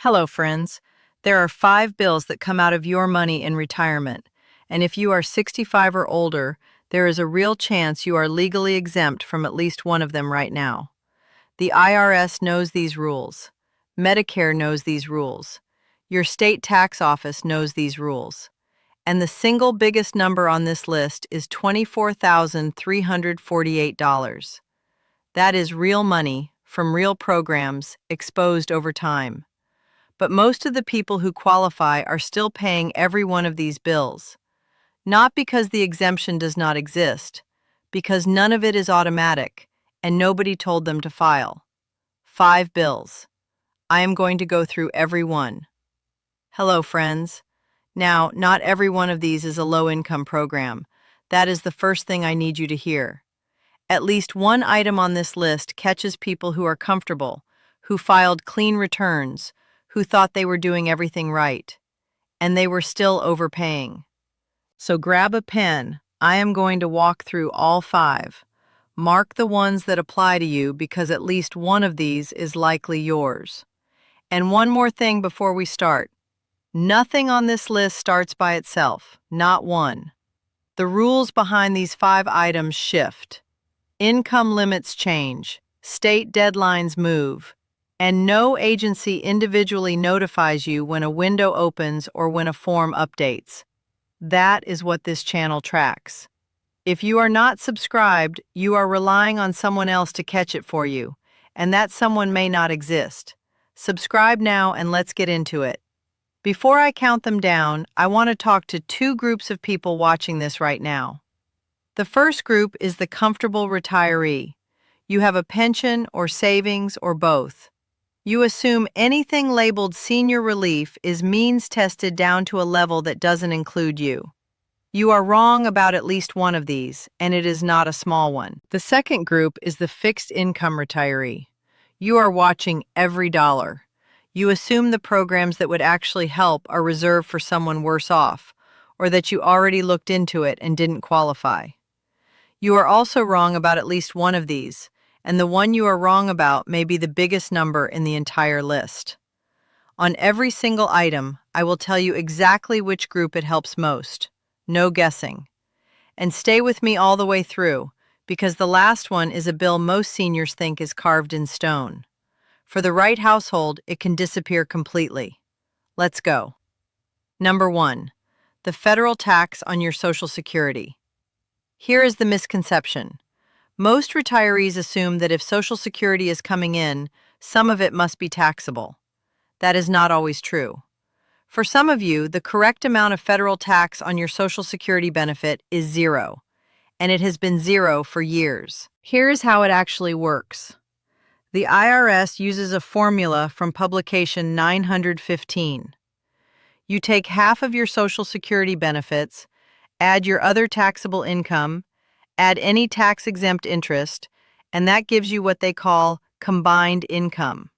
Hello, friends. There are 5 bills that come out of your money in retirement, and if you are 65 or older, there is a real chance you are legally exempt from at least one of them right now. The IRS knows these rules. Medicare knows these rules. Your state tax office knows these rules. And the single biggest number on this list is $24,348. That is real money from real programs exposed over time. But most of the people who qualify are still paying every one of these bills. Not because the exemption does not exist, because none of it is automatic, and nobody told them to file. 5 bills. I am going to go through every one. Hello, friends. Now, not every one of these is a low-income program. That is the first thing I need you to hear. At least one item on this list catches people who are comfortable, who filed clean returns, who thought they were doing everything right, and they were still overpaying. So grab a pen. I am going to walk through all 5. Mark the ones that apply to you because at least one of these is likely yours. And one more thing before we start. Nothing on this list starts by itself, not one. The rules behind these 5 items shift. Income limits change, state deadlines move, and no agency individually notifies you when a window opens or when a form updates. That is what this channel tracks. If you are not subscribed, you are relying on someone else to catch it for you, and that someone may not exist. Subscribe now and let's get into it. Before I count them down, I want to talk to 2 groups of people watching this right now. The first group is the comfortable retiree. You have a pension or savings or both. You assume anything labeled senior relief is means tested down to a level that doesn't include you. You are wrong about at least one of these, and it is not a small one. The second group is the fixed income retiree. You are watching every dollar. You assume the programs that would actually help are reserved for someone worse off, or that you already looked into it and didn't qualify. You are also wrong about at least one of these, and the one you are wrong about may be the biggest number in the entire list. On every single item, I will tell you exactly which group it helps most. No guessing. And stay with me all the way through, because the last one is a bill most seniors think is carved in stone. For the right household, it can disappear completely. Let's go. Number 1. The federal tax on your Social Security. Here is the misconception. Most retirees assume that if Social Security is coming in, some of it must be taxable. That is not always true. For some of you, the correct amount of federal tax on your Social Security benefit is 0, and it has been 0 for years. Here is how it actually works. The IRS uses a formula from publication 915. You take half of your Social Security benefits, add your other taxable income, add any tax-exempt interest, and that gives you what they call combined income.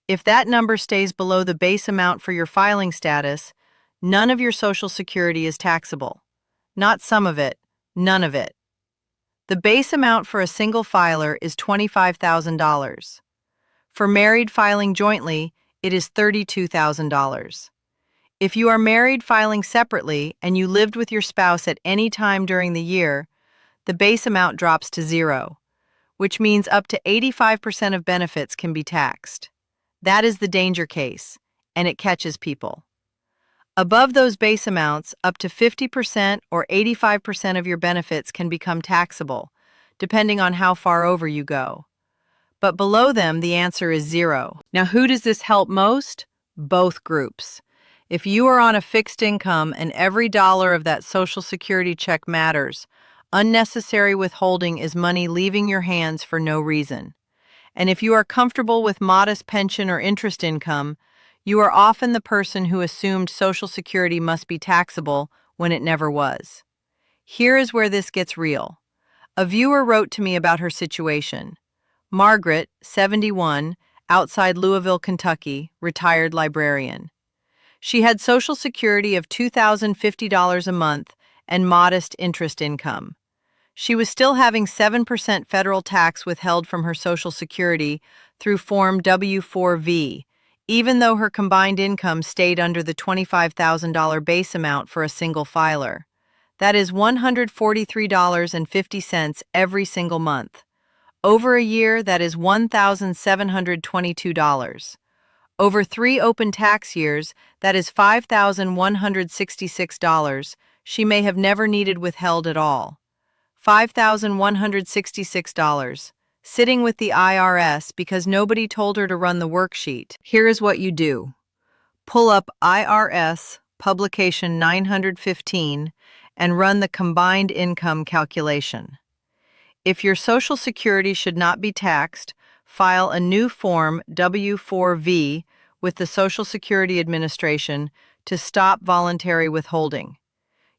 If that number stays below the base amount for your filing status, none of your Social Security is taxable. Not some of it, none of it. The base amount for a single filer is $25,000. For married filing jointly, it is $32,000. If you are married filing separately and you lived with your spouse at any time during the year, the base amount drops to 0, which means up to 85% of benefits can be taxed. That is the danger case, and it catches people. Above those base amounts, up to 50% or 85% of your benefits can become taxable, depending on how far over you go. But below them, the answer is 0. Now, who does this help most? Both groups. If you are on a fixed income and every dollar of that Social Security check matters, unnecessary withholding is money leaving your hands for no reason. And if you are comfortable with modest pension or interest income, you are often the person who assumed Social Security must be taxable when it never was. Here is where this gets real. A viewer wrote to me about her situation. Margaret, 71, outside Louisville, Kentucky, retired librarian. She had Social Security of $2,050 a month and modest interest income. She was still having 7% federal tax withheld from her Social Security through Form W-4V, even though her combined income stayed under the $25,000 base amount for a single filer. That is $143.50 every single month. Over a year, that is $1,722. Over 3 open tax years, that is $5,166. She may have never needed withheld at all. $5,166. Sitting with the IRS because nobody told her to run the worksheet. Here is what you do. Pull up IRS Publication 915 and run the combined income calculation. If your Social Security should not be taxed, file a new Form W-4V with the Social Security Administration to stop voluntary withholding.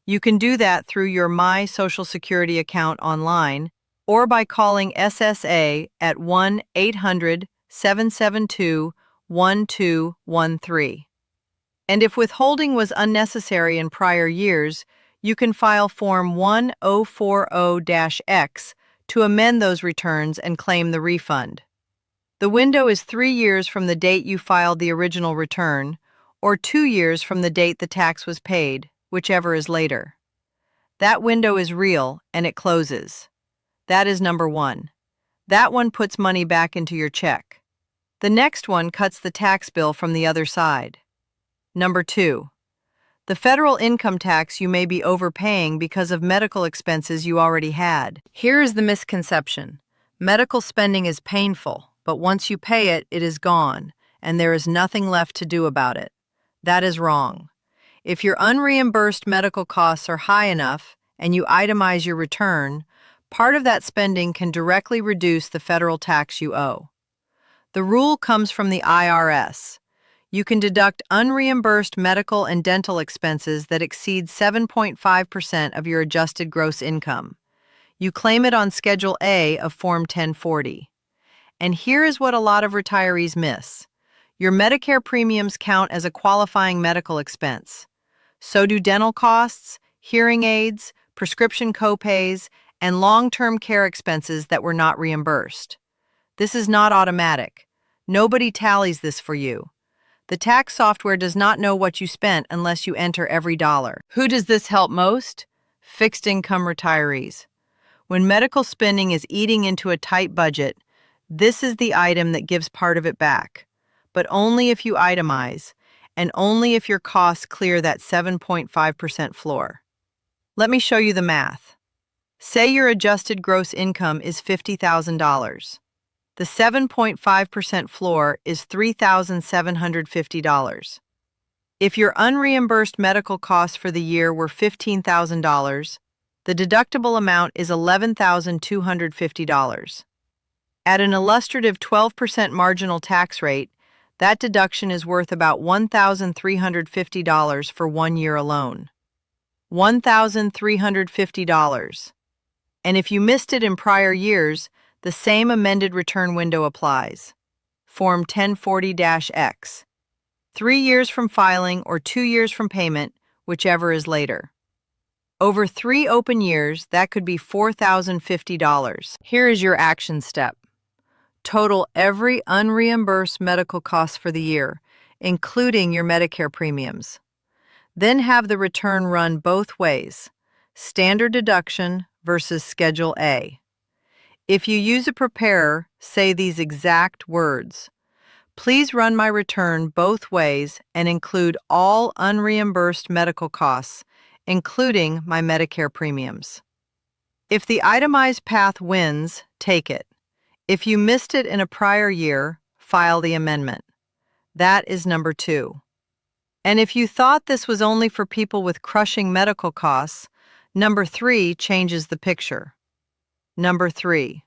You can do that through your My Social Security account online or by calling SSA at 1-800-772-1213. And if withholding was unnecessary in prior years, you can file Form 1040-X to amend those returns and claim the refund. The window is 3 years from the date you filed the original return, or 2 years from the date the tax was paid, whichever is later. That window is real, and it closes. That is number 1. That one puts money back into your check. The next one cuts the tax bill from the other side. Number 2. The federal income tax you may be overpaying because of medical expenses you already had. Here is the misconception. Medical spending is painful, but once you pay it, it is gone, and there is nothing left to do about it. That is wrong. If your unreimbursed medical costs are high enough and you itemize your return, part of that spending can directly reduce the federal tax you owe. The rule comes from the IRS. You can deduct unreimbursed medical and dental expenses that exceed 7.5% of your adjusted gross income. You claim it on Schedule A of Form 1040. And here is what a lot of retirees miss. Your Medicare premiums count as a qualifying medical expense. So do dental costs, hearing aids, prescription copays, and long-term care expenses that were not reimbursed. This is not automatic. Nobody tallies this for you. The tax software does not know what you spent unless you enter every dollar. Who does this help most? Fixed income retirees. When medical spending is eating into a tight budget, this is the item that gives part of it back. But only if you itemize, and only if your costs clear that 7.5% floor. Let me show you the math. Say your adjusted gross income is $50,000. The 7.5% floor is $3,750. If your unreimbursed medical costs for the year were $15,000, the deductible amount is $11,250. At an illustrative 12% marginal tax rate, that deduction is worth about $1,350 for 1 year alone. $1,350. And if you missed it in prior years, the same amended return window applies. Form 1040-X. 3 years from filing or 2 years from payment, whichever is later. Over 3 open years, that could be $4,050. Here is your action step. Total every unreimbursed medical cost for the year, including your Medicare premiums. Then have the return run both ways, standard deduction versus Schedule A. If you use a preparer, say these exact words. Please run my return both ways and include all unreimbursed medical costs, including my Medicare premiums. If the itemized path wins, take it. If you missed it in a prior year, file the amendment. That is number 2. And if you thought this was only for people with crushing medical costs, number 3 changes the picture. Number 3.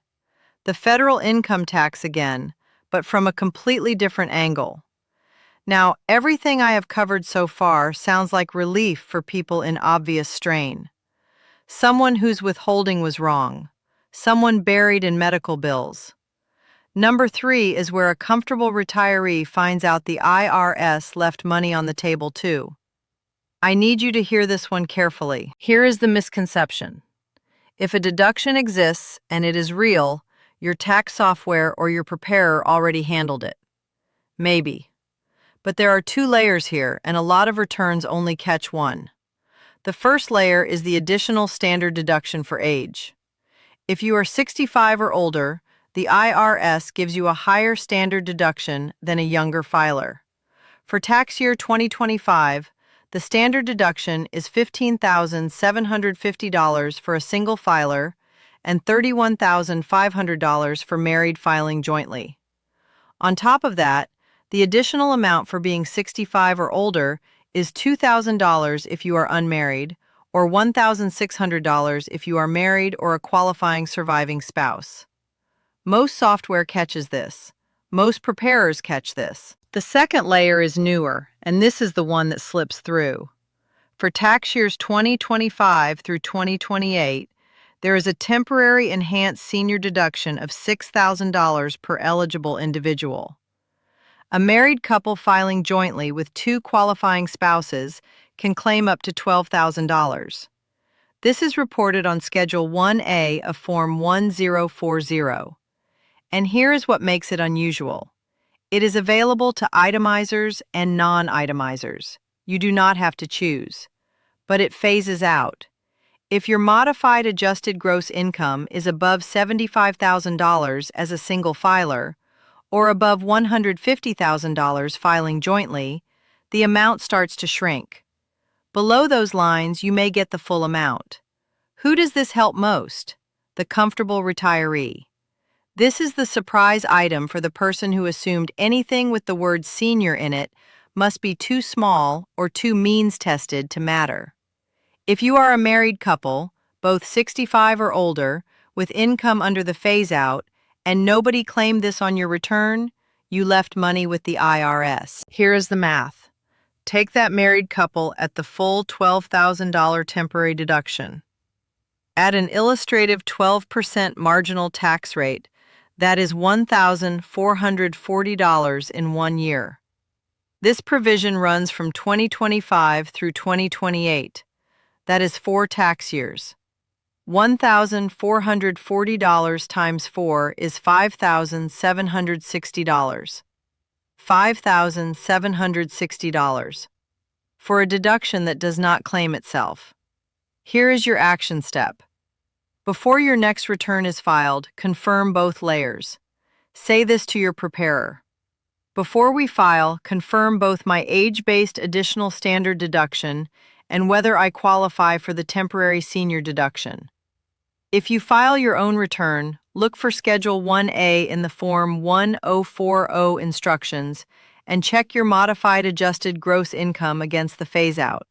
The federal income tax again, but from a completely different angle. Now, everything I have covered so far sounds like relief for people in obvious strain. Someone whose withholding was wrong. Someone buried in medical bills. Number 3 is where a comfortable retiree finds out the IRS left money on the table too. I need you to hear this one carefully. Here is the misconception. If a deduction exists and it is real, your tax software or your preparer already handled it. Maybe. But there are two layers here, and a lot of returns only catch one. The first layer is the additional standard deduction for age. If you are 65 or older, the IRS gives you a higher standard deduction than a younger filer. For tax year 2025, the standard deduction is $15,750 for a single filer and $31,500 for married filing jointly. On top of that, the additional amount for being 65 or older is $2,000 if you are unmarried, or $1,600 if you are married or a qualifying surviving spouse. Most software catches this. Most preparers catch this. The second layer is newer, and this is the one that slips through. For tax years 2025 through 2028, there is a temporary enhanced senior deduction of $6,000 per eligible individual. A married couple filing jointly with two qualifying spouses can claim up to $12,000. This is reported on Schedule 1A of Form 1040. And here is what makes it unusual. It is available to itemizers and non-itemizers. You do not have to choose. But it phases out. If your modified adjusted gross income is above $75,000 as a single filer, or above $150,000 filing jointly, the amount starts to shrink. Below those lines, you may get the full amount. Who does this help most? The comfortable retiree. This is the surprise item for the person who assumed anything with the word senior in it must be too small or too means-tested to matter. If you are a married couple, both 65 or older, with income under the phase-out, and nobody claimed this on your return, you left money with the IRS. Here is the math. Take that married couple at the full $12,000 temporary deduction. Add an illustrative 12% marginal tax rate. That is $1,440 in 1 year. This provision runs from 2025 through 2028. That is 4 tax years. $1,440 times 4 is $5,760. $5,760 for a deduction that does not claim itself. Here is your action step. Before your next return is filed, confirm both layers. Say this to your preparer. Before we file, confirm both my age-based additional standard deduction and whether I qualify for the temporary senior deduction. If you file your own return, look for Schedule 1A in the Form 1040 instructions and check your modified adjusted gross income against the phase-out.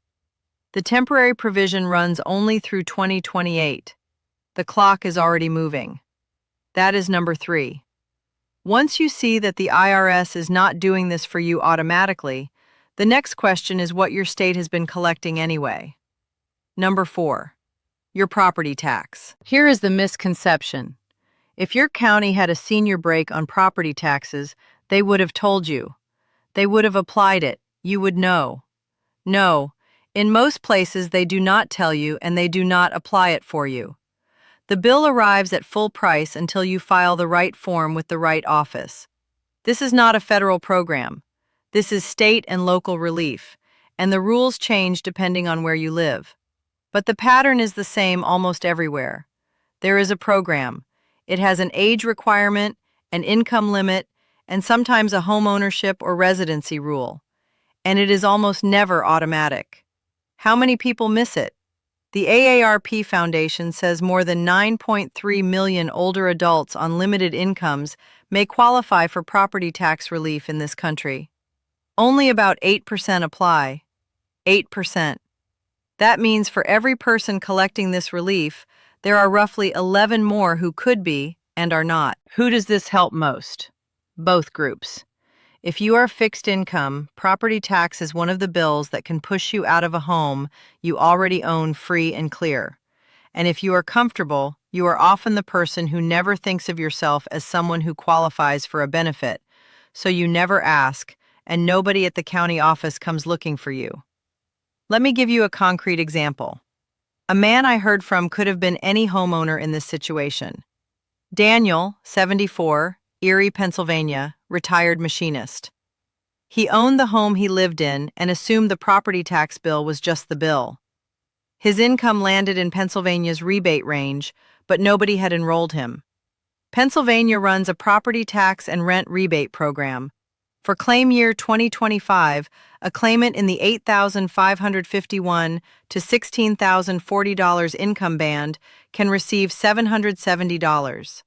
The temporary provision runs only through 2028. The clock is already moving. That is number 3. Once you see that the IRS is not doing this for you automatically, the next question is what your state has been collecting anyway. Number 4. Your property tax. Here is the misconception. If your county had a senior break on property taxes, they would have told you. They would have applied it. You would know. No, in most places they do not tell you and they do not apply it for you. The bill arrives at full price until you file the right form with the right office. This is not a federal program. This is state and local relief, and the rules change depending on where you live. But the pattern is the same almost everywhere. There is a program. It has an age requirement, an income limit, and sometimes a home ownership or residency rule. And it is almost never automatic. How many people miss it? The AARP Foundation says more than 9.3 million older adults on limited incomes may qualify for property tax relief in this country. Only about 8% apply. 8%. That means for every person collecting this relief, there are roughly 11 more who could be and are not. Who does this help most? Both groups. If you are fixed income, property tax is one of the bills that can push you out of a home you already own free and clear. And if you are comfortable, you are often the person who never thinks of yourself as someone who qualifies for a benefit, so you never ask, and nobody at the county office comes looking for you. Let me give you a concrete example. A man I heard from could have been any homeowner in this situation. Daniel, 74, Erie, Pennsylvania, retired machinist. He owned the home he lived in and assumed the property tax bill was just the bill. His income landed in Pennsylvania's rebate range, but nobody had enrolled him. Pennsylvania runs a property tax and rent rebate program. For claim year 2025, a claimant in the $8,551 to $16,040 income band can receive $770.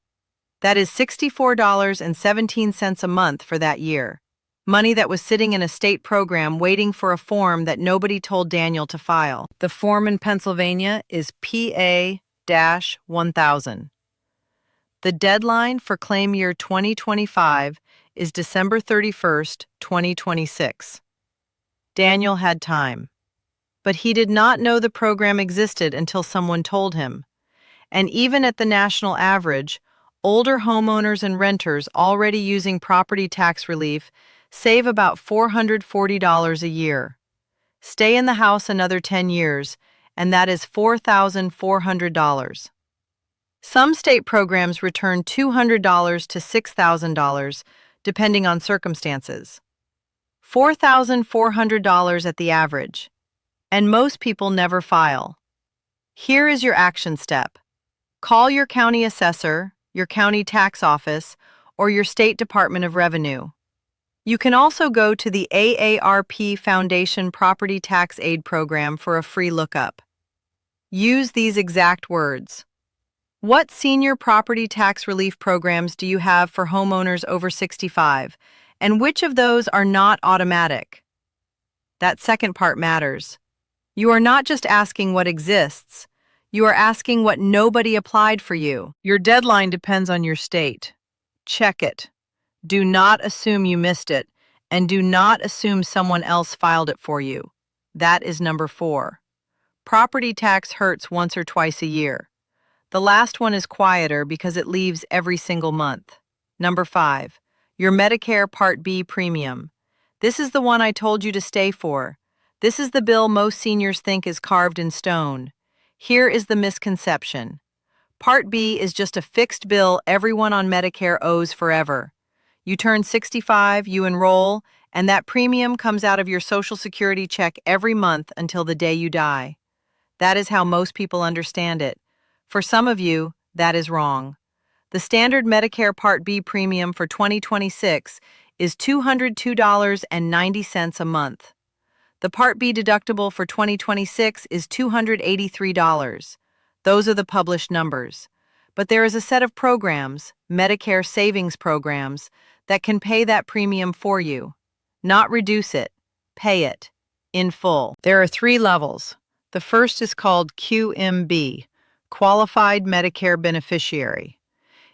That is $64.17 a month for that year. Money that was sitting in a state program waiting for a form that nobody told Daniel to file. The form in Pennsylvania is PA-1000. The deadline for claim year 2025 is December 31st, 2026. Daniel had time. But he did not know the program existed until someone told him. And even at the national average, older homeowners and renters already using property tax relief save about $440 a year. Stay in the house another 10 years, and that is $4,400. Some state programs return $200 to $6,000, depending on circumstances. $4,400 at the average. And most people never file. Here is your action step. Call your county assessor, your county tax office, or your state Department of Revenue. You can also go to the AARP Foundation Property Tax Aid Program for a free lookup. Use these exact words. What senior property tax relief programs do you have for homeowners over 65, and which of those are not automatic? That second part matters. You are not just asking what exists, you are asking what nobody applied for you. Your deadline depends on your state. Check it. Do not assume you missed it, and do not assume someone else filed it for you. That is number 4. Property tax hurts once or twice a year. The last one is quieter because it leaves every single month. Number 5. Your Medicare Part B premium. This is the one I told you to stay for. This is the bill most seniors think is carved in stone. Here is the misconception. Part B is just a fixed bill everyone on Medicare owes forever. You turn 65, you enroll, and that premium comes out of your Social Security check every month until the day you die. That is how most people understand it. For some of you, that is wrong. The standard Medicare Part B premium for 2026 is $202.90 a month. The Part B deductible for 2026 is $283. Those are the published numbers. But there is a set of programs, Medicare Savings Programs, that can pay that premium for you. Not reduce it, pay it, in full. There are 3 levels. The first is called QMB, Qualified Medicare Beneficiary.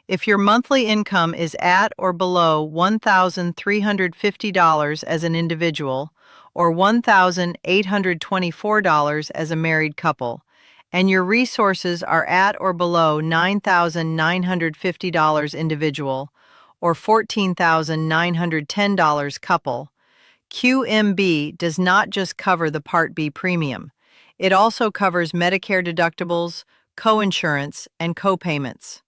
If your monthly income is at or below $1,350 as an individual or $1,824 as a married couple, and your resources are at or below $9,950 individual or $14,910 couple, QMB does not just cover the Part B premium. It also covers Medicare deductibles, coinsurance, and copayments.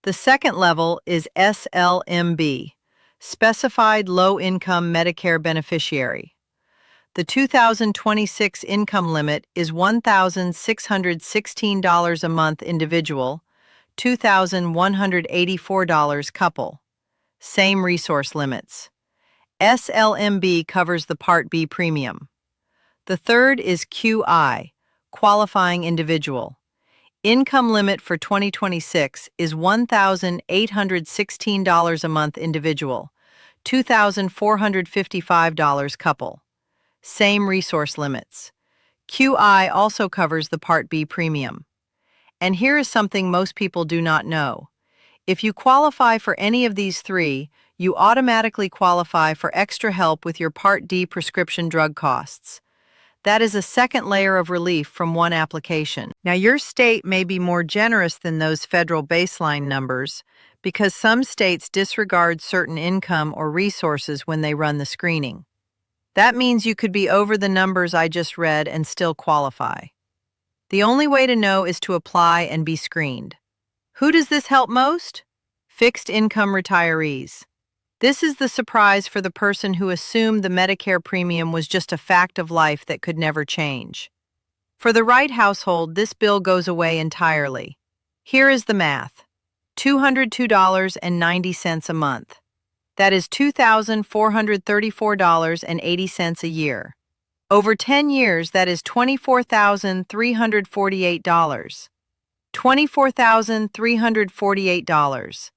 The second level is SLMB, Specified Low-Income Medicare Beneficiary. The 2026 income limit is $1,616 a month individual, $2,184 couple. Same resource limits. SLMB covers the Part B premium. The third is QI, Qualifying Individual. Income limit for 2026 is $1,816 a month individual, $2,455 couple. Same resource limits. QI also covers the Part B premium. And here is something most people do not know. If you qualify for any of these 3, you automatically qualify for extra help with your Part D prescription drug costs. That is a second layer of relief from one application. Now, your state may be more generous than those federal baseline numbers because some states disregard certain income or resources when they run the screening. That means you could be over the numbers I just read and still qualify. The only way to know is to apply and be screened. Who does this help most? Fixed income retirees. This is the surprise for the person who assumed the Medicare premium was just a fact of life that could never change. For the right household, this bill goes away entirely. Here is the math. $202.90 a month. That is $2,434.80 a year. Over 10 years, that is $24,348. $24,348.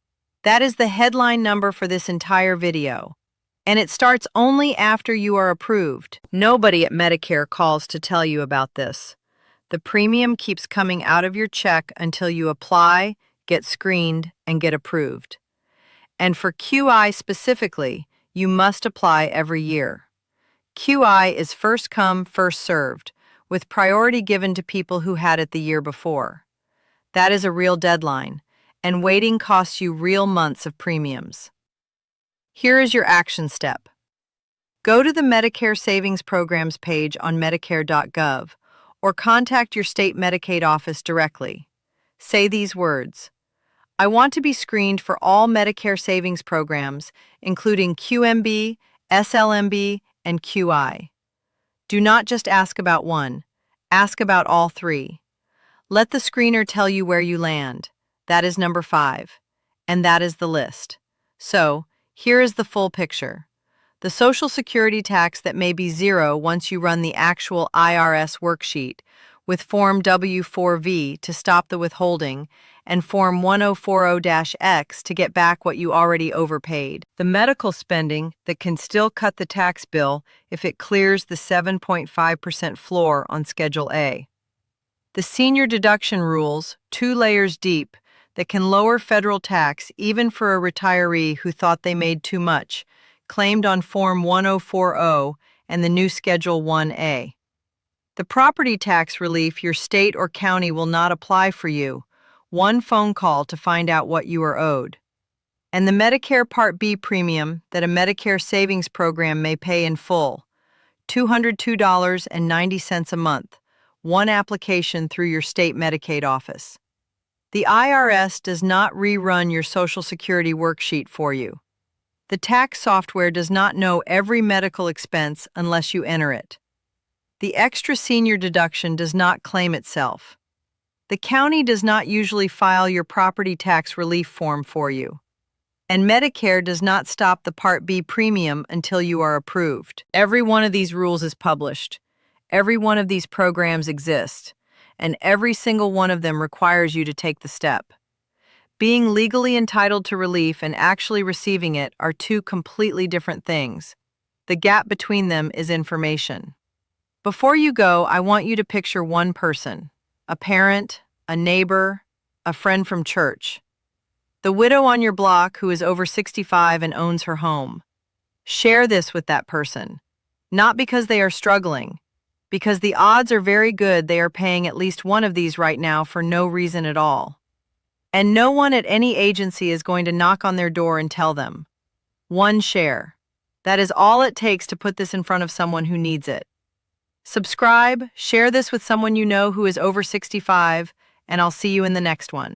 That is the headline number for this entire video. And it starts only after you are approved. Nobody at Medicare calls to tell you about this. The premium keeps coming out of your check until you apply, get screened, and get approved. And for QI specifically, you must apply every year. QI is first come, first served, with priority given to people who had it the year before. That is a real deadline, and waiting costs you real months of premiums. Here is your action step. Go to the Medicare Savings Programs page on Medicare.gov or contact your state Medicaid office directly. Say these words: I want to be screened for all Medicare savings programs, including QMB, SLMB, and QI. Do not just ask about one, ask about all three. Let the screener tell you where you land. That is number 5. And that is the list. So, here is the full picture. The Social Security tax that may be zero once you run the actual IRS worksheet, with Form W4V to stop the withholding, and Form 1040-X to get back what you already overpaid. The medical spending that can still cut the tax bill if it clears the 7.5% floor on Schedule A. The senior deduction rules, 2 layers deep, that can lower federal tax even for a retiree who thought they made too much, claimed on Form 1040 and the new Schedule 1A. The property tax relief your state or county will not apply for you. One phone call to find out what you are owed. And the Medicare Part B premium that a Medicare Savings Program may pay in full, $202.90 a month, one application through your state Medicaid office. The IRS does not rerun your Social Security worksheet for you. The tax software does not know every medical expense unless you enter it. The extra senior deduction does not claim itself. The county does not usually file your property tax relief form for you. And Medicare does not stop the Part B premium until you are approved. Every one of these rules is published. Every one of these programs exists, and every single one of them requires you to take the step. Being legally entitled to relief and actually receiving it are 2 completely different things. The gap between them is information. Before you go, I want you to picture one person, a parent, a neighbor, a friend from church. The widow on your block who is over 65 and owns her home. Share this with that person, not because they are struggling, because the odds are very good they are paying at least one of these right now for no reason at all. And no one at any agency is going to knock on their door and tell them. One share. That is all it takes to put this in front of someone who needs it. Subscribe, share this with someone you know who is over 65, and I'll see you in the next one.